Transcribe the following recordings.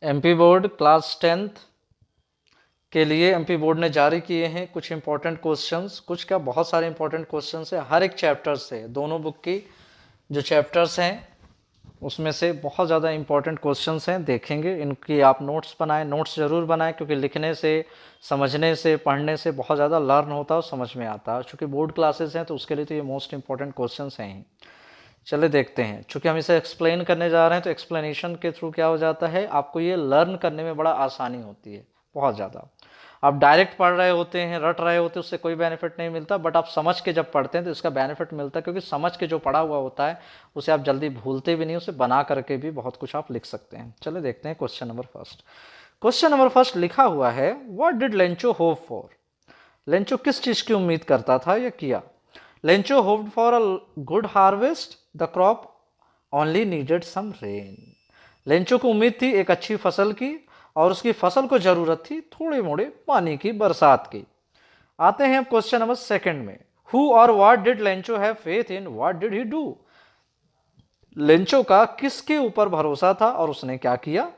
MP board class 10th के लिए MP board ने जारी किए हैं कुछ इंपॉर्टेंट क्वेश्चंस, कुछ क्या बहुत सारे इंपॉर्टेंट क्वेश्चंस है हर एक चैप्टर से। दोनों बुक की जो चैप्टर्स हैं उसमें से बहुत ज़्यादा इंपॉर्टेंट क्वेश्चंस हैं, देखेंगे। इनकी आप नोट्स बनाएं, नोट्स ज़रूर बनाएं, क्योंकि लिखने से, समझने से, पढ़ने से बहुत ज़्यादा लर्न होता है और समझ में आता है। चूँकि बोर्ड क्लासेस हैं तो उसके लिए तो ये मोस्ट इंपॉर्टेंट क्वेश्चंस हैं ही। चले देखते हैं। चूँकि हम इसे एक्सप्लेन करने जा रहे हैं तो एक्सप्लेनेशन के थ्रू क्या हो जाता है, आपको ये लर्न करने में बड़ा आसानी होती है बहुत ज़्यादा। आप डायरेक्ट पढ़ रहे होते हैं, रट रहे होते हैं, उससे कोई बेनिफिट नहीं मिलता, बट आप समझ के जब पढ़ते हैं तो इसका बेनिफिट मिलता है, क्योंकि समझ के जो पढ़ा हुआ होता है उसे आप जल्दी भूलते भी नहीं, उसे बना करके भी बहुत कुछ आप लिख सकते हैं। चले देखते हैं question number first. Question number first लिखा हुआ है, what did Lencho hope for. Lencho किस चीज की उम्मीद करता था या किया। Lencho hoped for a good harvest, the crop only needed some rain. Lencho को उम्मीद थी एक अच्छी फसल की और उसकी फसल को जरूरत थी थोड़े मोड़े पानी की, बरसात की। आते हैं क्वेश्चन नंबर सेकंड में, who or what did Lencho have faith in, what did he do. Lencho का किसके ऊपर भरोसा था और उसने क्या किया।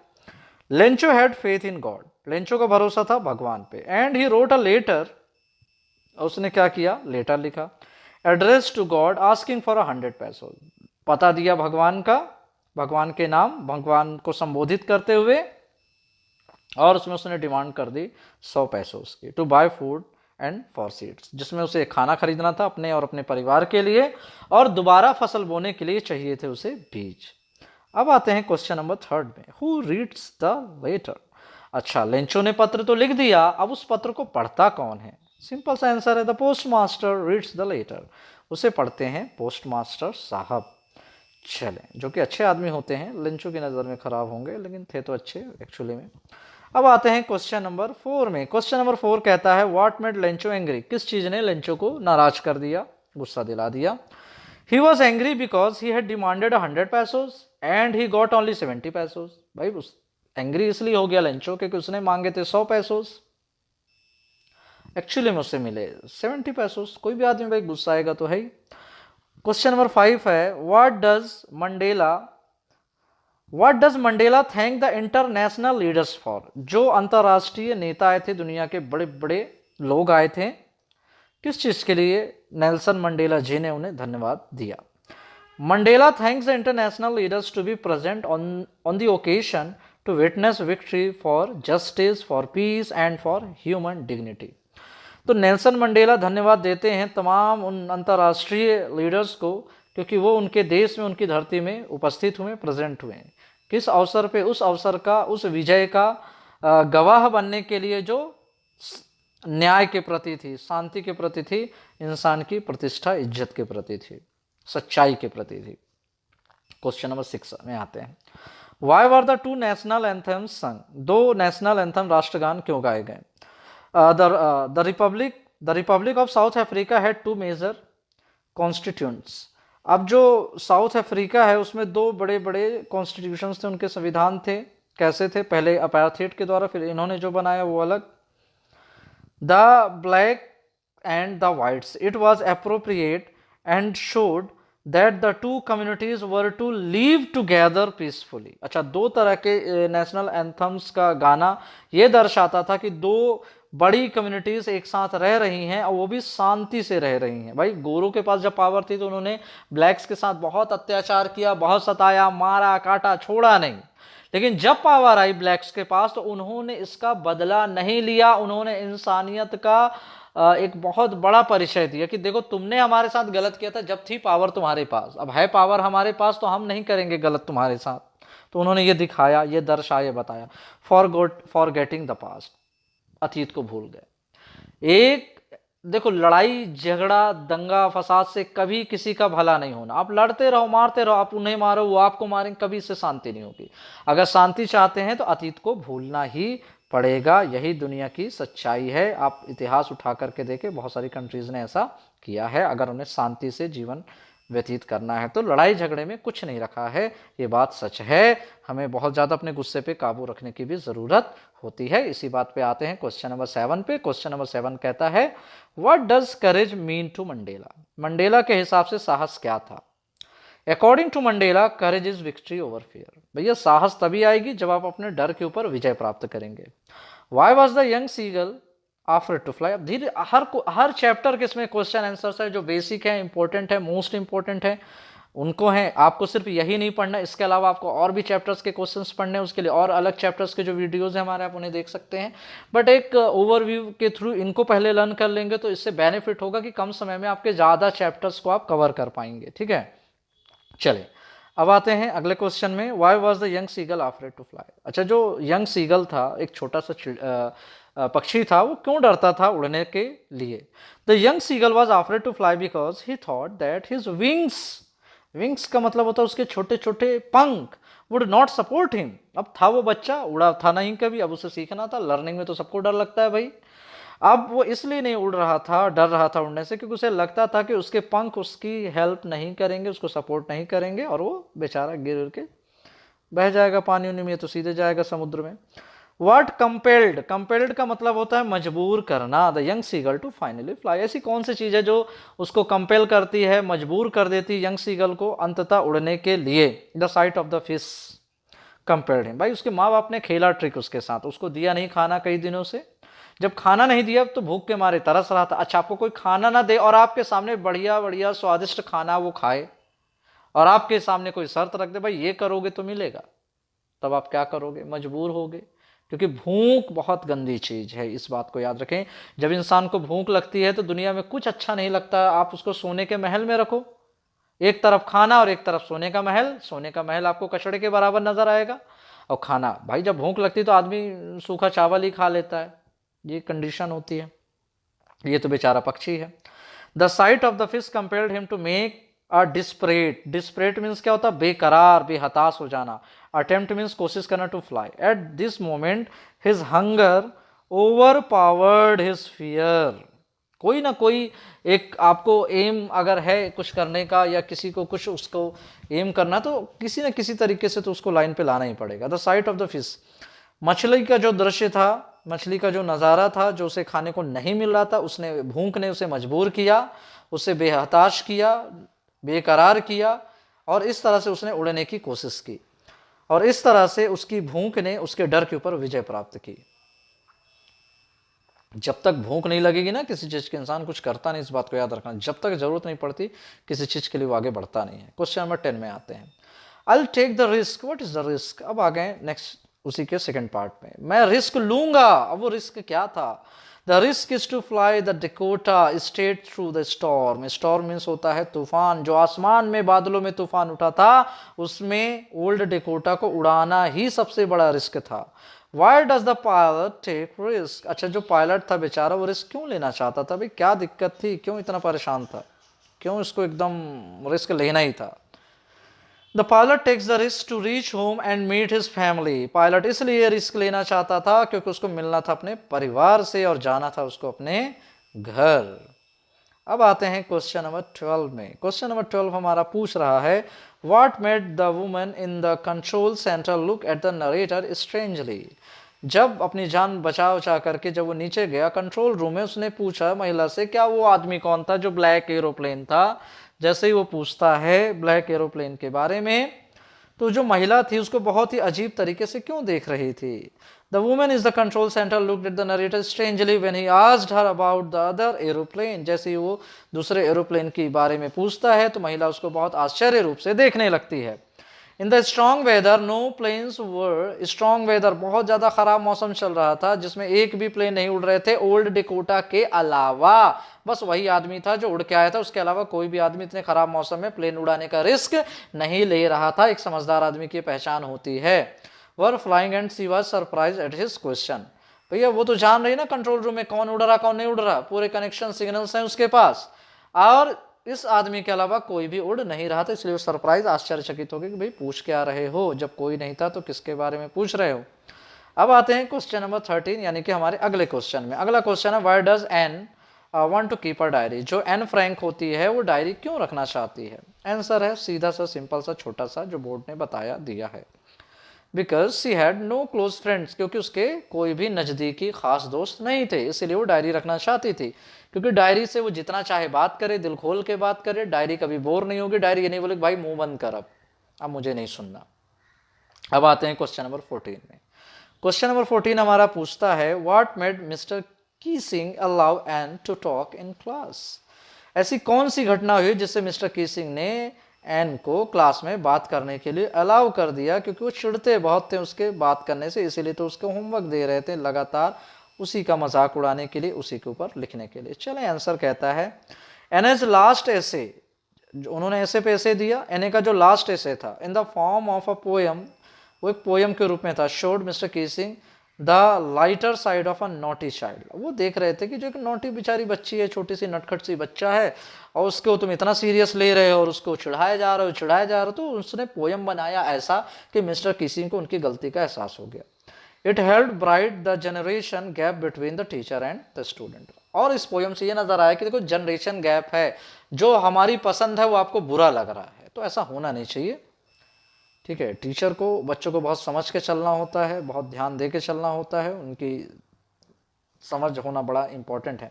Lencho had faith in God, Lencho का भरोसा था भगवान पे। And he wrote a letter, उसने क्या किया, लेटर लिखा। Address to God asking for 100 पैसों, पता दिया भगवान का, भगवान के नाम, भगवान को संबोधित करते हुए, और उसमें उसने डिमांड कर दी 100 पैसों की, to buy food and for seeds, जिसमें उसे खाना खरीदना था अपने और अपने परिवार के लिए, और दोबारा फसल बोने के लिए चाहिए थे उसे बीज। अब आते हैं क्वेश्चन नंबर थर्ड में, हु रीड्स द लेटर। अच्छा, लेंचो ने पत्र तो लिख दिया, अब उस पत्र को पढ़ता कौन है। सिंपल सा आंसर है, the postmaster reads the letter, उसे पढ़ते हैं पोस्ट मास्टर साहब। चलें, जो कि अच्छे आदमी होते हैं, लेंचो की नज़र में खराब होंगे लेकिन थे तो अच्छे एक्चुअली में। अब आते हैं क्वेश्चन नंबर 4 में। क्वेश्चन नंबर 4 कहता है, व्हाट मेड लेंचो एंग्री, किस चीज ने लेंचो को नाराज कर दिया, गुस्सा दिला दिया। He was angry because he had demanded 100 पैसोज and he got only 70 पैसोज। भाई उस एंग्री इसलिए हो गया लेंचो क्योंकि उसने मांगे थे 100 पैसोज, एक्चुअली में उससे मिले 70 पैसोज। कोई भी आदमी भाई गुस्सा आएगा तो है ही। क्वेश्चन नंबर 5 है, what does Mandela thank the international leaders for. जो अंतर्राष्ट्रीय नेता आए थे, दुनिया के बड़े बड़े लोग आए थे, किस चीज के लिए नेल्सन मंडेला जी ने उन्हें धन्यवाद दिया। Mandela thanks the international leaders to be present on the occasion to witness victory for justice, for peace and for human dignity. तो नेल्सन मंडेला धन्यवाद देते हैं तमाम उन अंतर्राष्ट्रीय लीडर्स को, क्योंकि वो उनके देश में, उनकी धरती में उपस्थित हुए, प्रेजेंट हुए। किस अवसर पे, उस अवसर का, उस विजय का गवाह बनने के लिए जो न्याय के प्रति थी, शांति के प्रति थी, इंसान की प्रतिष्ठा इज्जत के प्रति थी, सच्चाई के प्रति थी। क्वेश्चन नंबर 6 में आते हैं, why were the two national anthems sung. दो नेशनल एंथम, राष्ट्रगान क्यों गाए गए। The Republic of South Africa had two major constituents. अब जो साउथ अफ्रीका है उसमें दो बड़े बड़े कॉन्स्टिट्यूशंस थे, उनके संविधान थे। कैसे थे, पहले अपार्थेट के द्वारा, फिर इन्होंने जो बनाया वो अलग। The black and the whites, it was appropriate and showed that the two communities were to live together peacefully. अच्छा, दो तरह के नेशनल एंथम्स का गाना ये दर्शाता था कि दो बड़ी कम्युनिटीज एक साथ रह रही हैं और वो भी शांति से रह रही हैं। भाई गोरों के पास जब पावर थी तो उन्होंने ब्लैक्स के साथ बहुत अत्याचार किया, बहुत सताया, मारा, काटा, छोड़ा नहीं। लेकिन जब पावर आई ब्लैक्स के पास तो उन्होंने इसका बदला नहीं लिया, उन्होंने इंसानियत का एक बहुत बड़ा परिचय दिया कि देखो तुमने हमारे साथ गलत किया था जब थी पावर तुम्हारे पास, अब है पावर हमारे पास तो हम नहीं करेंगे गलत तुम्हारे साथ। तो उन्होंने ये दिखाया, ये दर्शाया, बताया। फॉर गेटिंग द पास्ट, अतीत को भूल गए। एक देखो, लड़ाई झगड़ा दंगा फसाद से कभी किसी का भला नहीं होना। आप लड़ते रहो, मारते रहो, आप उन्हें मारो, वो आपको मारेंगे, कभी इससे शांति नहीं होगी। अगर शांति चाहते हैं तो अतीत को भूलना ही पड़ेगा, यही दुनिया की सच्चाई है। आप इतिहास उठा करके देखें, बहुत सारी कंट्रीज ने ऐसा किया है। अगर उन्हें शांति से जीवन व्यतीत करना है तो लड़ाई झगड़े में कुछ नहीं रखा है, ये बात सच है। हमें बहुत ज़्यादा अपने गुस्से पे काबू रखने की भी ज़रूरत होती है। इसी बात पे आते हैं क्वेश्चन नंबर 7 पे। क्वेश्चन नंबर 7 कहता है, what does courage mean to Mandela. Mandela के हिसाब से साहस क्या था। According to Mandela courage is victory over fear. भैया साहस तभी आएगी जब आप अपने डर के ऊपर विजय प्राप्त करेंगे। Why was the young seagull after to fly. अब धीरे हर चैप्टर के इसमें क्वेश्चन आंसर्स है जो बेसिक है, इंपॉर्टेंट है, मोस्ट इंपॉर्टेंट है, उनको है। आपको सिर्फ यही नहीं पढ़ना, इसके अलावा आपको और भी चैप्टर्स के क्वेश्चंस पढ़ने हैं, उसके लिए और अलग चैप्टर्स के जो वीडियोस हैं हमारे, आप उन्हें देख सकते हैं। बट एक ओवरव्यू के थ्रू इनको पहले लर्न कर लेंगे तो इससे बेनिफिट होगा कि कम समय में आपके ज़्यादा चैप्टर्स को आप कवर कर पाएंगे। ठीक है, चले अब आते हैं अगले क्वेश्चन में। Why was the young seagull afraid to fly. अच्छा, जो यंग सीगल था, एक छोटा सा पक्षी था, वो क्यों डरता था उड़ने के लिए। The young seagull was afraid to fly because he thought that his wings, wings का मतलब होता है उसके छोटे छोटे पंख, वुड नॉट सपोर्ट हिम। अब था वो बच्चा, उड़ा था नहीं कभी, अब उसे सीखना था। लर्निंग में तो सबको डर लगता है भाई। अब वो इसलिए नहीं उड़ रहा था, डर रहा था उड़ने से, क्योंकि उसे लगता था कि उसके पंख उसकी हेल्प नहीं करेंगे, उसको सपोर्ट नहीं करेंगे, और वो बेचारा गिर के बह जाएगा पानी उनी में, तो सीधे जाएगा समुद्र में। What compelled, compelled का मतलब होता है मजबूर करना। The young seagull to finally fly. ऐसी कौन सी चीज़ है जो उसको कंपेल करती है, मजबूर कर देती है यंग सीगल को अंततः उड़ने के लिए। The sight of the fish compelled him. भाई उसके माँ बाप ने खेला ट्रिक उसके साथ, उसको दिया नहीं खाना कई दिनों से। जब खाना नहीं दिया तो भूख के मारे तरस रहा था। अच्छा, आपको कोई खाना ना दे और आपके सामने बढ़िया बढ़िया स्वादिष्ट खाना वो खाए, और आपके सामने कोई शर्त रख दे, भाई ये करोगे तो मिलेगा, तब आप क्या करोगे? मजबूर होगे। क्योंकि भूख बहुत गंदी चीज है, इस बात को याद रखें। जब इंसान को भूख लगती है तो दुनिया में कुछ अच्छा नहीं लगता। आप उसको सोने के महल में रखो, एक तरफ खाना और एक तरफ सोने का महल। सोने का महल आपको कचड़े के बराबर नजर आएगा, और खाना, भाई जब भूख लगती है तो आदमी सूखा चावल ही खा लेता है। ये कंडीशन होती है। ये तो बेचारा पक्षी है। The sight of the fish compelled him to make a desperate. Desperate means क्या होता है? बेकरार, बेहताश हो जाना। अटेम्प्ट मीन्स कोशिश करना, to fly. At this moment his hunger overpowered his fear. कोई ना कोई एक आपको एम अगर है कुछ करने का, या किसी को कुछ उसको एम करना, तो किसी न किसी तरीके से तो उसको लाइन पे लाना ही पड़ेगा। The sight of the fish, मछली का जो दृश्य था, मछली का जो नज़ारा था, जो उसे खाने को नहीं मिल रहा था, उसने, भूख ने उसे मजबूर किया, उसे बेहताश किया, बेकरार किया, और इस तरह से उसने उड़ने की कोशिश की, और इस तरह से उसकी भूख ने उसके डर के ऊपर विजय प्राप्त की। जब तक भूख नहीं लगेगी ना किसी चीज के, इंसान कुछ करता नहीं। इस बात को याद रखना, जब तक जरूरत नहीं पड़ती किसी चीज के लिए वो आगे बढ़ता नहीं है। क्वेश्चन नंबर 10 में आते हैं। I take the risk. What is the risk? अब आ गए नेक्स्ट उसी के सेकंड पार्ट में। मैं रिस्क लूंगा। अब वो रिस्क क्या था? The risk is to fly the Dakota straight through the storm. Storm means होता है तूफान। जो आसमान में बादलों में तूफान उठा था, उसमें ओल्ड डकोटा को उड़ाना ही सबसे बड़ा रिस्क था। Why does the pilot take risk? अच्छा, जो पायलट था बेचारा, वो रिस्क क्यों लेना चाहता था? भाई क्या दिक्कत थी, क्यों इतना परेशान था, क्यों इसको एकदम रिस्क लेना ही था? The pilot takes the risk to reach home and meet his family. Pilot इसलिए रिस्क लेना चाहता था क्योंकि उसको मिलना था अपने परिवार से, और जाना था उसको अपने घर। अब आते हैं क्वेश्चन नंबर 12 में। क्वेश्चन नंबर 12 हमारा पूछ रहा है, what made the woman in the control centre look at the narrator strangely. जब अपनी जान बचा बचा करके जब वो नीचे गया कंट्रोल रूम में, उसने पूछा महिला से, क्या वो आदमी कौन था जो ब्लैक एरोप्लेन था? जैसे ही वो पूछता है ब्लैक एरोप्लेन के बारे में, तो जो महिला थी उसको बहुत ही अजीब तरीके से क्यों देख रही थी? The woman is the control center looked at the narrator strangely when he asked her about the other aeroplane. जैसे ही वो दूसरे एरोप्लेन के बारे में पूछता है तो महिला उसको बहुत आश्चर्य रूप से देखने लगती है। In the strong weather no planes were. Strong weather, बहुत ज़्यादा खराब मौसम चल रहा था जिसमें एक भी प्लेन नहीं उड़ रहे थे ओल्ड डकोटा के अलावा। बस वही आदमी था जो उड़ के आया था, उसके अलावा कोई भी आदमी इतने खराब मौसम में प्लेन उड़ाने का रिस्क नहीं ले रहा था। एक समझदार आदमी की पहचान होती है। वर flying and she was surprise at his question. भैया वो तो जान रही ना कंट्रोल रूम में कौन उड़ रहा कौन नहीं उड़ रहा, पूरे कनेक्शन सिग्नल्स हैं उसके पास, और इस आदमी के अलावा कोई भी उड़ नहीं रहा था, इसलिए वो सरप्राइज, आश्चर्यचकित हो गई कि भाई पूछ क्या रहे हो, जब कोई नहीं था तो किसके बारे में पूछ रहे हो। अब आते हैं क्वेश्चन नंबर 13, यानी कि हमारे अगले क्वेश्चन में। अगला क्वेश्चन है, why does Anne want to keep a diary. जो एन फ्रैंक होती है वो डायरी क्यों रखना चाहती है? आंसर है सीधा सा, सिंपल सा, छोटा सा, जो बोर्ड ने बताया दिया है। Because she had no close friends, क्योंकि उसके कोई भी नज़दीकी खास दोस्त नहीं थे, इसीलिए वो डायरी रखना चाहती थी। क्योंकि डायरी से वो जितना चाहे बात करे, दिल खोल के बात करे, डायरी कभी बोर नहीं होगी। डायरी ये नहीं बोले भाई मुंह बंद कर, अब मुझे नहीं सुनना। अब आते हैं क्वेश्चन नंबर 14 में। क्वेश्चन नंबर 14 हमारा पूछता है what made Mr Keesing allow Anne to talk in class. ऐसी कौन सी घटना हुई जिससे मिस्टर कीसिंग ने एन को क्लास में बात करने के लिए अलाउ कर दिया, क्योंकि वो चिढ़ते बहुत थे उसके बात करने से, इसीलिए तो उसको होमवर्क दे रहे थे लगातार, उसी का मजाक उड़ाने के लिए, उसी के ऊपर लिखने के लिए। चले आंसर कहता है एन एज लास्ट ऐसे, उन्होंने ऐसे पे ऐसे दिया, एन का जो लास्ट ऐसे था in the form of a poem, वो एक पोएम के रूप में था, showed Mr Keesing the lighter side of a naughty child. वो देख रहे थे कि जो एक नॉटी बेचारी बच्ची है, छोटी सी नटखट सी बच्चा है, और उसको तुम इतना सीरियस ले रहे हो और उसको चिढ़ाए जा रहे हो चिढ़ाए जा रहे हो, तो उसने पोएम बनाया ऐसा कि मिस्टर कीसिंग को उनकी गलती का एहसास हो गया। It help bright the generation gap between the teacher and the student. और इस पोएम से ये नजर आया कि देखो जनरेशन गैप है, जो हमारी पसंद है वो आपको बुरा लग रहा है, तो ऐसा होना नहीं चाहिए। ठीक है, टीचर को बच्चों को बहुत समझ के चलना होता है, बहुत ध्यान दे के चलना होता है, उनकी समझ होना बड़ा इंपॉर्टेंट है।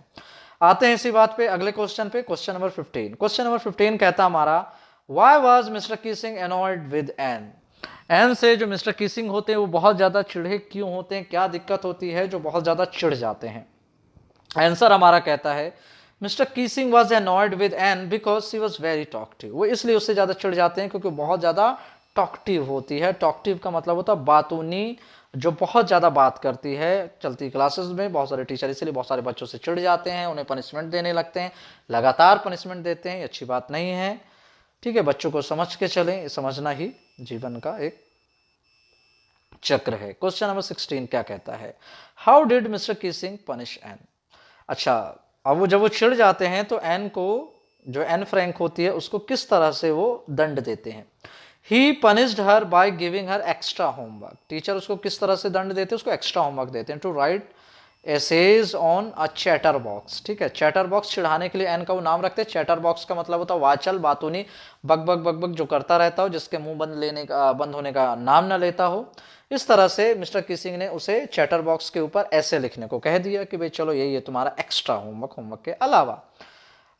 आते हैं इसी बात पे अगले क्वेश्चन पे, क्वेश्चन नंबर 15। क्वेश्चन नंबर 15 कहता हमारा why was Mr Keesing annoyed with Anne. Anne से जो मिस्टर कीसिंग होते हैं वो बहुत ज्यादा चिढ़े क्यों होते हैं, क्या दिक्कत होती है जो बहुत ज्यादा चिढ़ जाते हैं। आंसर हमारा कहता है Mr Keesing was annoyed with Anne because she was very talkative. वो इसलिए उससे ज्यादा चिढ़ जाते हैं क्योंकि बहुत ज्यादा टॉकटिव होती है। टॉकटिव का मतलब होता है बातूनी, जो बहुत ज़्यादा बात करती है चलती क्लासेस में। बहुत सारे टीचर इसलिए बहुत सारे बच्चों से चिढ़ जाते हैं, उन्हें पनिशमेंट देने लगते हैं, लगातार पनिशमेंट देते हैं, ये अच्छी बात नहीं है। ठीक है, बच्चों को समझ के चलें, समझना ही जीवन का एक चक्र है। क्वेश्चन नंबर 16 क्या कहता है how did Mr Keesing punish Anne. अच्छा, अब वो जब वो चिढ़ जाते हैं तो एन को, जो एन फ्रैंक होती है, उसको किस तरह से वो दंड देते हैं। He punished her by giving her extra homework. Teacher उसको किस तरह से दंड देते हैं, उसको एक्स्ट्रा होमवर्क देते हैं to write essays on a chatterbox. ठीक है, चैटर बॉक्स चिढ़ाने के लिए एन का वो नाम रखते हैं। चैटर बॉक्स का मतलब होता है वाचल, बातूनी, बक बक बक बक जो करता रहता हो, जिसके मुंह बंद होने का नाम ना लेता हो। इस तरह से मिस्टर कीसिंग ने उसे चैटर बॉक्स के ऊपर ऐसे लिखने को कह दिया कि भाई चलो यही है तुम्हारा एक्स्ट्रा होमवर्क के अलावा।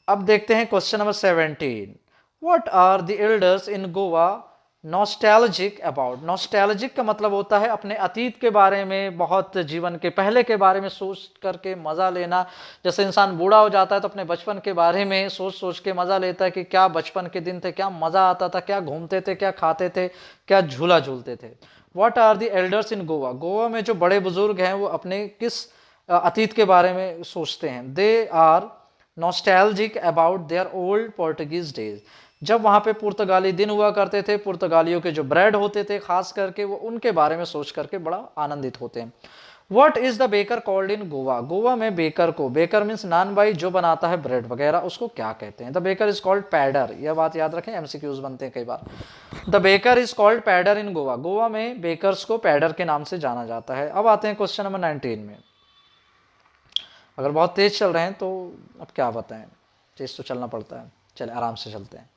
अब देखते हैं question number 17। What are the elders in Goa nostalgic about. Nostalgic का मतलब होता है अपने अतीत के बारे में, बहुत जीवन के पहले के बारे में सोच करके मज़ा लेना। जैसे इंसान बूढ़ा हो जाता है तो अपने बचपन के बारे में सोच सोच के मज़ा लेता है कि क्या बचपन के दिन थे, क्या मज़ा आता था, क्या घूमते थे, क्या खाते थे, क्या झूला झूलते थे। What are the elders in Goa. Goa में जो बड़े बुजुर्ग हैं वो अपने किस अतीत के बारे में सोचते हैं। They are nostalgic about their old Portuguese days. जब वहाँ पे पुर्तगाली दिन हुआ करते थे, पुर्तगालियों के जो ब्रेड होते थे खास करके, वो उनके बारे में सोच करके बड़ा आनंदित होते हैं। What is the baker called in Goa. Goa में बेकर को, बेकर मीन्स नान भाई जो बनाता है ब्रेड वगैरह, उसको क्या कहते हैं। The baker is called pader. यह बात याद रखें, एमसीक्यूज बनते हैं कई बार। The baker is called pader in Goa. Goa में बेकर्स को पैडर के नाम से जाना जाता है। अब आते हैं क्वेश्चन नंबर 19 में। अगर बहुत तेज चल रहे हैं तो अब क्या बताएं, तेज तो चलना पड़ता है, चले आराम से चलते हैं।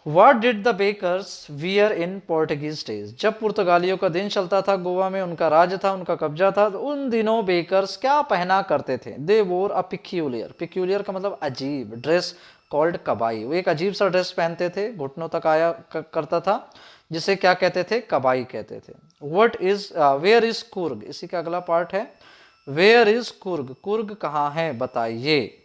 What did the bakers wear in Portuguese days? जब पुर्तगालियों का दिन चलता था, गोवा में उनका राज था, उनका कब्जा था, तो उन दिनों बेकर्स क्या पहना करते थे। दे वोर अ पिक्यूलियर। पिक्यूलियर का मतलब अजीब, ड्रेस कॉल्ड कबाई। वो एक अजीब सा ड्रेस पहनते थे, घुटनों तक आया करता था, जिसे क्या कहते थे, कबाई कहते थे। What is where is Coorg. इसी का अगला पार्ट है वेयर इज कुर्ग। कुर्ग कहाँ है बताइए।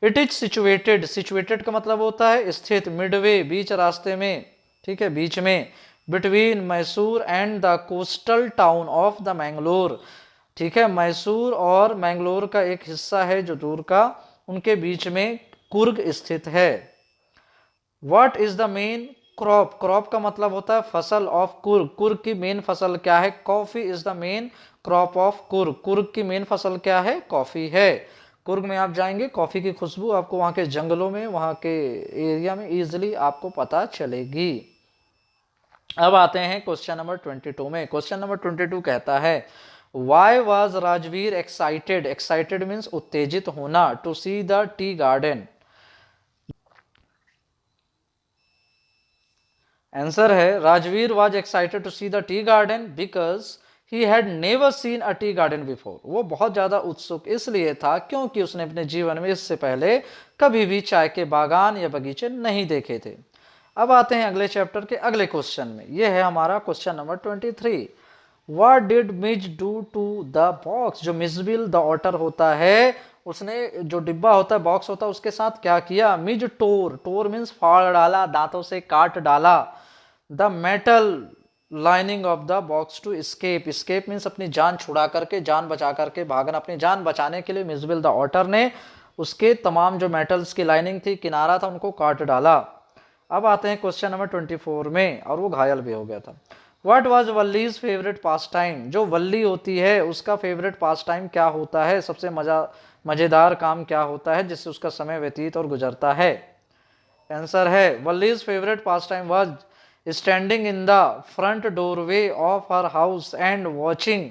It is situated. सिचुएटेड का मतलब होता है स्थित, मिडवे बीच रास्ते में, ठीक है बीच में, between Mysore and the coastal town of the Mangalore. ठीक है, मैसूर और मैंगलोर का एक हिस्सा है जो दूर का, उनके बीच में कुर्ग स्थित है। What is the main crop. Crop का मतलब होता है फसल ऑफ कुर्ग। कुर्ग की मेन फसल क्या है, coffee is the main crop of Coorg. Coorg की मेन फसल क्या है, कॉफी है। कुर्ग में आप जाएंगे, कॉफी की खुशबू आपको वहां के जंगलों में, वहां के एरिया में इजीली आपको पता चलेगी। अब आते हैं क्वेश्चन नंबर 22 में। क्वेश्चन नंबर 22 कहता है why was Rajvir excited. Excited means उत्तेजित होना, to see the tea garden. Answer है Rajvir was excited to see the tea garden because he had never seen a tea garden before. वो बहुत ज्यादा उत्सुक इसलिए था क्योंकि उसने अपने जीवन में इससे पहले कभी भी चाय के बागान या बगीचे नहीं देखे थे। अब आते हैं अगले चैप्टर के अगले क्वेश्चन में। यह है हमारा question number 23। What did Mij do to the box. जो मिजबिल द ऑटर होता है, उसने जो डिब्बा होता है, बॉक्स होता है, उसके साथ क्या किया। मिज टोर, टोर मीन्स फाड़ डाला, दांतों से काट डाला। The metal lining of the box to escape, escape means अपनी जान छुड़ा करके, जान बचा करके भागना। अपनी जान बचाने के लिए मिजबिल द ऑटर ने उसके तमाम जो मेटल्स की लाइनिंग थी, किनारा था, उनको काट डाला। अब आते हैं क्वेश्चन नंबर 24 में, और वो घायल भी हो गया था। What was Valli's favourite pastime. जो वल्ली होती है उसका फेवरेट पास टाइम क्या होता है, सबसे मजेदार काम क्या होता है जिससे उसका समय व्यतीत और गुजरता है। आंसर है Valli's favourite pastime was standing in the front doorway of her house and watching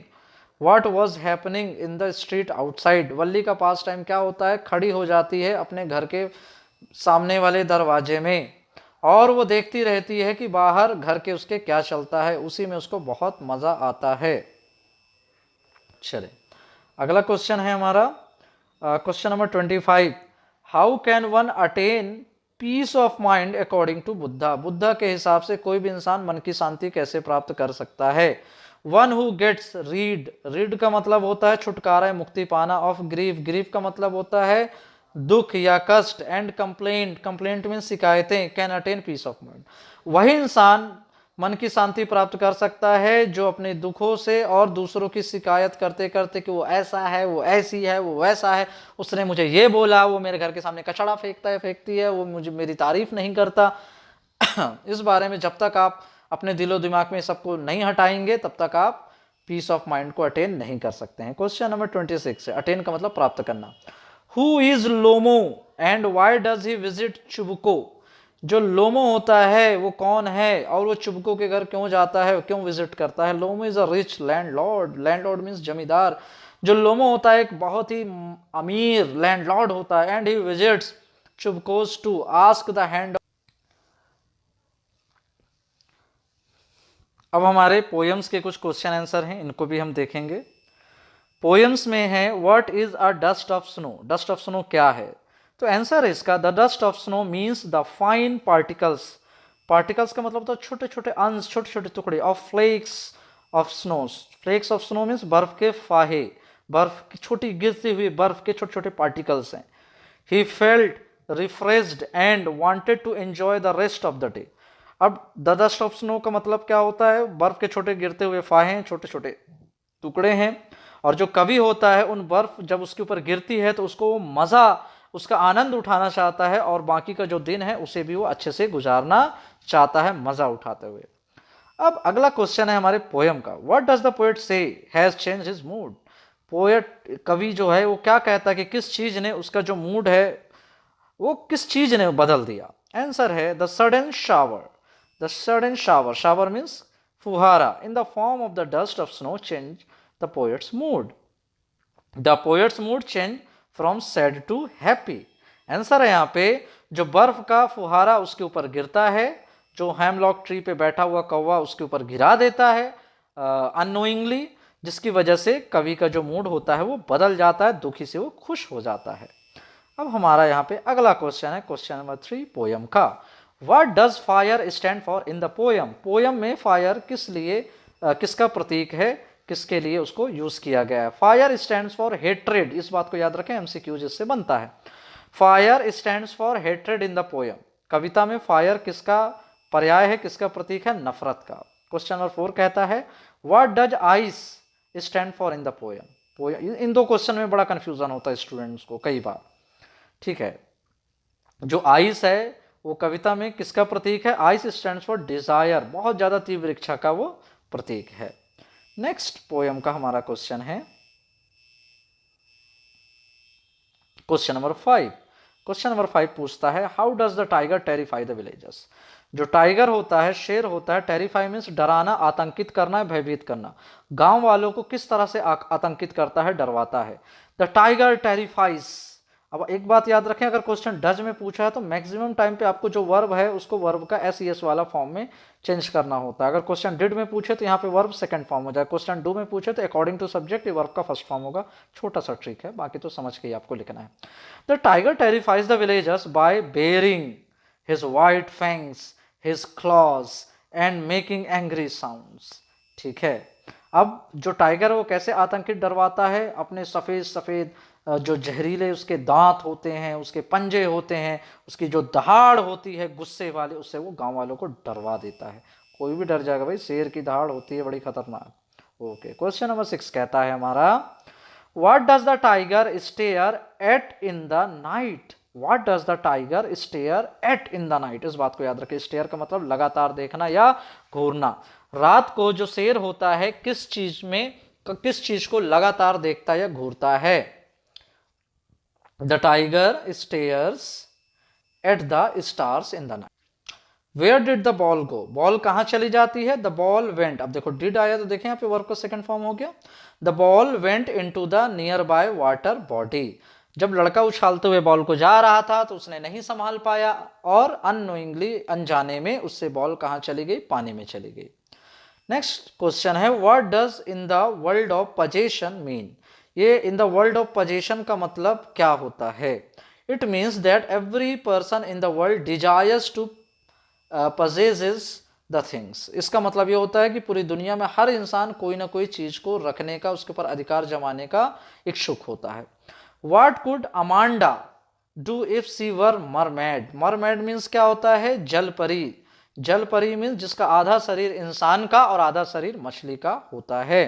what was happening in the street outside. Valli का पास टाइम क्या होता है, खड़ी हो जाती है अपने घर के सामने वाले दरवाजे में और वो देखती रहती है कि बाहर घर के उसके क्या चलता है, उसी में उसको बहुत मजा आता है। चले अगला क्वेश्चन है हमारा question number 25। How can one attain peace of mind according to Buddha. Buddha के हिसाब से कोई भी इंसान मन की शांति कैसे प्राप्त कर सकता है। One who gets rid, rid का मतलब होता है छुटकारा, मुक्ति पाना। ऑफ ग्रीफ, ग्रीफ का मतलब होता है दुख या कष्ट। एंड कंप्लेंट, कंप्लेंट मीन शिकायतें। Can attain peace of mind, वही इंसान मन की शांति प्राप्त कर सकता है जो अपने दुखों से और दूसरों की शिकायत करते करते कि वो ऐसा है, वो ऐसी है, वो वैसा है, उसने मुझे ये बोला, वो मेरे घर के सामने कचड़ा फेंकता है, फेंकती है, वो मुझे मेरी तारीफ नहीं करता। इस बारे में जब तक आप अपने दिलो दिमाग में सबको नहीं हटाएंगे तब तक आप पीस ऑफ माइंड को अटेन नहीं कर सकते हैं। क्वेश्चन नंबर 26 है, अटेन का मतलब प्राप्त करना। Who is Lomo and why does he visit Chubko. जो लोमो होता है वो कौन है और वो चुबको के घर क्यों जाता है, क्यों विजिट करता है। Lomo is a rich landlord, landlord means जमींदार। जो लोमो होता है एक बहुत ही अमीर लैंडलॉर्ड होता है। And he visits Chubkos to ask the hand. अब हमारे पोएम्स के कुछ क्वेश्चन आंसर हैं, इनको भी हम देखेंगे। पोएम्स में है what is a dust of snow. Dust of snow क्या है, तो आंसर है इसका the dust of snow means the fine particles. Particles का मतलब होता है छोटे छोटे अंश, छोटे छोटे टुकड़े। Of flakes of snows, flakes of snow means बर्फ के फाहे, बर्फ की छोटी गिरती हुई बर्फ के छोटे छोटे पार्टिकल्स हैं। He felt refreshed and wanted to enjoy the rest of the day. अब द डस्ट ऑफ स्नो का मतलब क्या होता है, बर्फ के छोटे गिरते हुए फाहे, छोटे छोटे टुकड़े हैं। और जो कवि होता है उन बर्फ जब उसके ऊपर गिरती है तो उसको मजा, उसका आनंद उठाना चाहता है और बाकी का जो दिन है उसे भी वो अच्छे से गुजारना चाहता है मजा उठाते हुए। अब अगला क्वेश्चन है हमारे पोएम का। व्हाट डज द पोएट से has change his mood. Poet कवि जो है वो क्या कहता है कि किस चीज ने उसका जो मूड है वो किस चीज ने बदल दिया। आंसर है the sudden shower. The sudden shower, shower means फुहारा, in the form of the dust of snow change the poet's mood. The poet's mood change from sad to happy. Answer है यहाँ पे जो बर्फ का फुहारा उसके ऊपर गिरता है, जो हैमलॉक ट्री पे बैठा हुआ कौवा उसके ऊपर गिरा देता है अननोइंगली, जिसकी वजह से कवि का जो मूड होता है वो बदल जाता है, दुखी से वो खुश हो जाता है। अब हमारा यहाँ पे अगला क्वेश्चन है क्वेश्चन नंबर 3 पोयम का। What does fire stand for in the poem. Poem में फायर किस लिए किसका प्रतीक है, किसके लिए उसको यूज किया गया है। फायर स्टैंड्स फॉर हेट्रेड, इस बात को याद रखें, एमसीक्यूज इससे बनता है। Fire stands for hatred in the poem. कविता में फायर किसका पर्याय है, किसका प्रतीक है, नफरत का। क्वेश्चन नंबर 4 कहता है what does ice stand for in the poem. इन दो क्वेश्चन में बड़ा कंफ्यूजन होता है स्टूडेंट्स को कई बार, ठीक है। जो आइस है वो कविता में किसका प्रतीक है, आइस स्टैंड्स फॉर डिजायर, बहुत ज्यादा तीव्र इच्छा का वो प्रतीक है। नेक्स्ट पोयम का हमारा क्वेश्चन है क्वेश्चन नंबर 5। क्वेश्चन नंबर 5 पूछता है how does the tiger terrify the villagers. जो टाइगर होता है, शेर होता है, टेरिफाई मीन्स डराना, आतंकित करना, भयभीत करना। गांव वालों को किस तरह से आतंकित करता है, डरवाता है। द टाइगर टेरिफाइज अब एक बात याद रखें, अगर क्वेश्चन डज में पूछा है तो मैक्सिमम टाइम पे आपको जो वर्ब है उसको वर्ब का एस वाला फॉर्म में चेंज करना होता है। अगर क्वेश्चन डिड में पूछे तो यहाँ पे वर्ब सेकंड फॉर्म हो जाए, क्वेश्चन डू में पूछे तो अकॉर्डिंग टू सब्जेक्ट ये वर्ब का फर्स्ट फॉर्म होगा। छोटा सा ट्रिक है, बाकी तो समझ के ही आपको लिखना है। The tiger terrifies the villagers by baring his white fangs, his claws and making angry sounds. ठीक है, अब जो टाइगर है वो कैसे आतंकित डरवाता है, अपने सफ़ेद सफ़ेद जो जहरीले उसके दांत होते हैं, उसके पंजे होते हैं, उसकी जो दहाड़ होती है गुस्से वाले, उससे वो गांव वालों को डरवा देता है। कोई भी डर जाएगा भाई, शेर की दहाड़ होती है बड़ी खतरनाक। ओके, क्वेश्चन नंबर 6 कहता है हमारा, what does the tiger stare at in the night. What does the tiger stare at in the night. इस बात को याद रखें, स्टेयर का मतलब लगातार देखना या घूरना। रात को जो शेर होता है किस चीज को लगातार देखता है या घूरता है। The tiger stares at the stars in the night. Where did the ball go. Ball कहां चली जाती है, द बॉल वेंट। अब देखो डिड आया तो देखें यहाँ पे वर्ब का सेकंड फॉर्म हो गया। The ball went into the near by water body. जब लड़का उछालते हुए बॉल को जा रहा था तो उसने नहीं संभाल पाया और अननोइंगली, अनजाने में उससे बॉल कहां चली गई, पानी में चली गई। नेक्स्ट क्वेश्चन है, what does in the world of possession mean. ये in the world of possession का मतलब क्या होता है। It means that every person in the world desires to possesses the things. इसका मतलब ये होता है कि पूरी दुनिया में हर इंसान कोई ना कोई चीज को रखने का, उसके ऊपर अधिकार जमाने का इच्छुक होता है। What could Amanda do if she were mermaid. Mermaid means क्या होता है, जल परी। जल परी मीन्स जिसका आधा शरीर इंसान का और आधा शरीर मछली का होता है।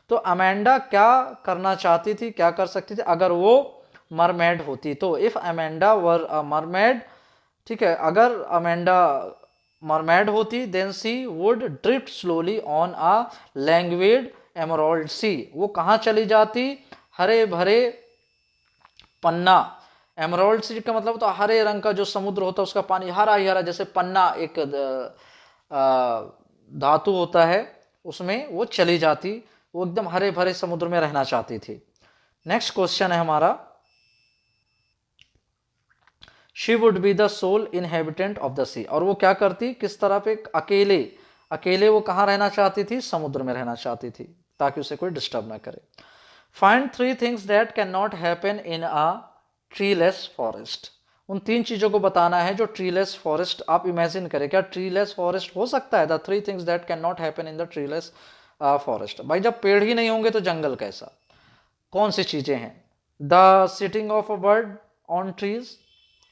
तो अमेंडा क्या करना चाहती थी, क्या कर सकती थी अगर वो मरमेड होती तो। If Amanda were a mermaid, ठीक है, अगर अमेंडा मरमेड होती then she would drift slowly on a languid emerald sea. वो कहाँ चली जाती, हरे भरे पन्ना। एमराल्ड सी का मतलब तो हरे रंग का जो समुद्र होता है उसका पानी हरा ही हरा, जैसे पन्ना एक धातु होता है, उसमें वो चली जाती, वो एकदम हरे भरे समुद्र में रहना चाहती थी। नेक्स्ट क्वेश्चन है हमारा, she would be the sole inhabitant of the sea. और वो क्या करती, किस तरह पे अकेले अकेले वो कहाँ रहना चाहती थी, समुद्र में रहना चाहती थी ताकि उसे कोई डिस्टर्ब ना करे। Find 3 things that can not happen in a treeless forest. उन 3 चीजों को बताना है जो ट्रीलेस फॉरेस्ट, आप इमेजिन करें क्या ट्रीलेस फॉरेस्ट हो सकता है। The 3 things that can not happen in the treeless forest. भाई जब पेड़ ही नहीं होंगे तो जंगल कैसा, कौन सी चीजें हैं। The sitting of a bird on trees,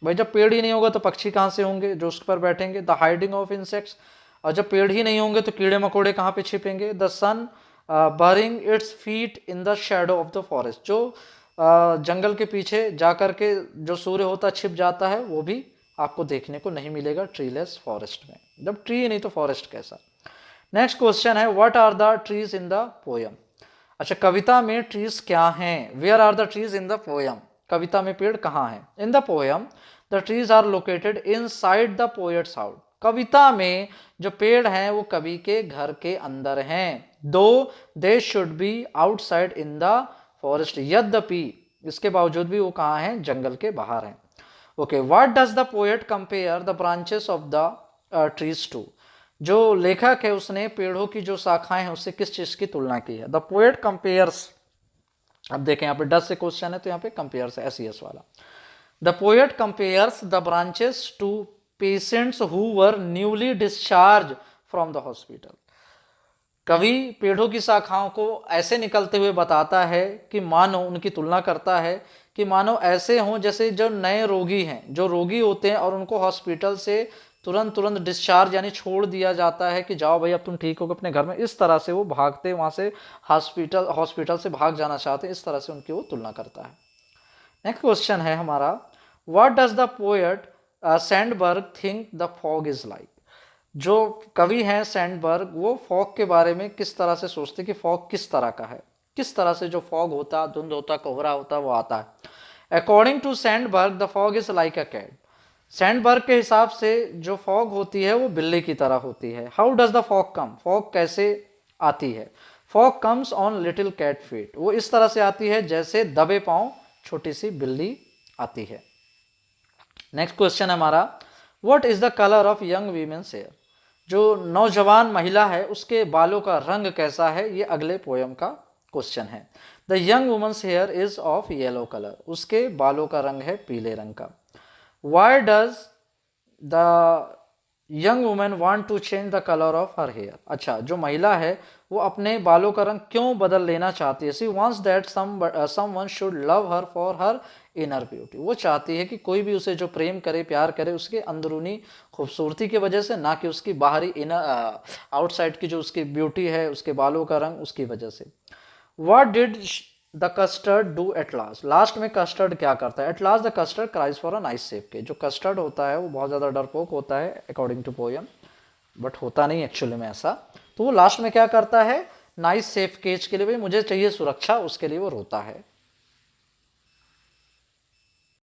भाई जब पेड़ ही नहीं होगा तो पक्षी कहाँ से होंगे जो उस पर बैठेंगे। द हाइडिंग ऑफ इंसेक्ट्स, और जब पेड़ ही नहीं होंगे तो कीड़े मकोड़े कहाँ पे छिपेंगे। The sun burying its feet in the shadow of the forest, जो जंगल के पीछे जाकर के जो सूर्य होता छिप जाता है, वो भी आपको देखने को नहीं मिलेगा ट्रीलेस फॉरेस्ट में। जब ट्री नहीं तो फॉरेस्ट कैसा। नेक्स्ट क्वेश्चन है, what are the trees in the poem. अच्छा, कविता में ट्रीज क्या हैं, where are the trees in the poem. कविता में पेड़ कहाँ हैं। In the poem the trees are located inside the poet's house. कविता में जो पेड़ हैं वो कवि के घर के अंदर हैं। दो they should be outside in the forest, यद्यपि इसके बावजूद भी वो कहाँ हैं, जंगल के बाहर हैं। Okay, what does the poet compare the branches of the trees to. जो लेखक है उसने पेड़ों की जो शाखाएं हैं उससे किस चीज की तुलना की है। द पोएट कंपेयर्स, अब देखें यहाँ पे डज से क्वेश्चन है तो यहाँ पे कंपेयर्स है, एस वाला। The poet compares the branches to patients who were newly discharge from the hospital. कवि पेड़ों की शाखाओं को ऐसे निकलते हुए बताता है कि मानो, उनकी तुलना करता है कि मानो ऐसे हों जैसे जो नए रोगी हैं, जो रोगी होते हैं और उनको हॉस्पिटल से तुरंत डिस्चार्ज यानी छोड़ दिया जाता है कि जाओ भाई अब तुम ठीक हो अपने घर में। इस तरह से वो भागते वहाँ से हॉस्पिटल से भाग जाना चाहते हैं, इस तरह से उनकी वो तुलना करता है। नेक्स्ट क्वेश्चन है हमारा, what does the poet Sandberg think the fog is like. जो कवि हैं सैंडबर्ग, वो फॉग के बारे में किस तरह से सोचते कि फॉग किस तरह का है, किस तरह से जो फॉग होता, धुंध होता, कोहरा होता, वो आता है। According to Sandburg the fog is like a cat. Sandburg के हिसाब से जो फॉग होती है वो बिल्ली की तरह होती है। How does the fog come, fog कैसे आती है। Fog comes on little cat feet, वो इस तरह से आती है जैसे दबे पांव छोटी सी बिल्ली आती है। नेक्स्ट क्वेश्चन है हमारा, what is the colour of young women's hair? जो नौजवान महिला है उसके बालों का रंग कैसा है, ये अगले पोयम का क्वेश्चन है। The young woman's hair is of yellow colour, उसके बालों का रंग है पीले रंग का। Why does the young women want to change the colour of her hair? अच्छा, जो महिला है वो अपने बालों का रंग क्यों बदल लेना चाहती है? सी wants that someone should love her for her inner beauty, वो चाहती है कि कोई भी उसे जो प्रेम करे, प्यार करे, उसके अंदरूनी खूबसूरती की वजह से, ना कि उसकी बाहरी इनर आउटसाइड की जो उसकी ब्यूटी है, उसके बालों का रंग, उसकी वजह से। What did the custard do at last? Last में कस्टर्ड क्या करता है? At last the custard cries for a nice safe के। जो कस्टर्ड होता है वो बहुत ज़्यादा डरपोक होता है अकॉर्डिंग टू पोयम, बट होता नहीं एक्चुअली में ऐसा। तो वो लास्ट में क्या करता है? नाइस सेफ केज के लिए, भाई मुझे चाहिए सुरक्षा, उसके लिए वो रोता है।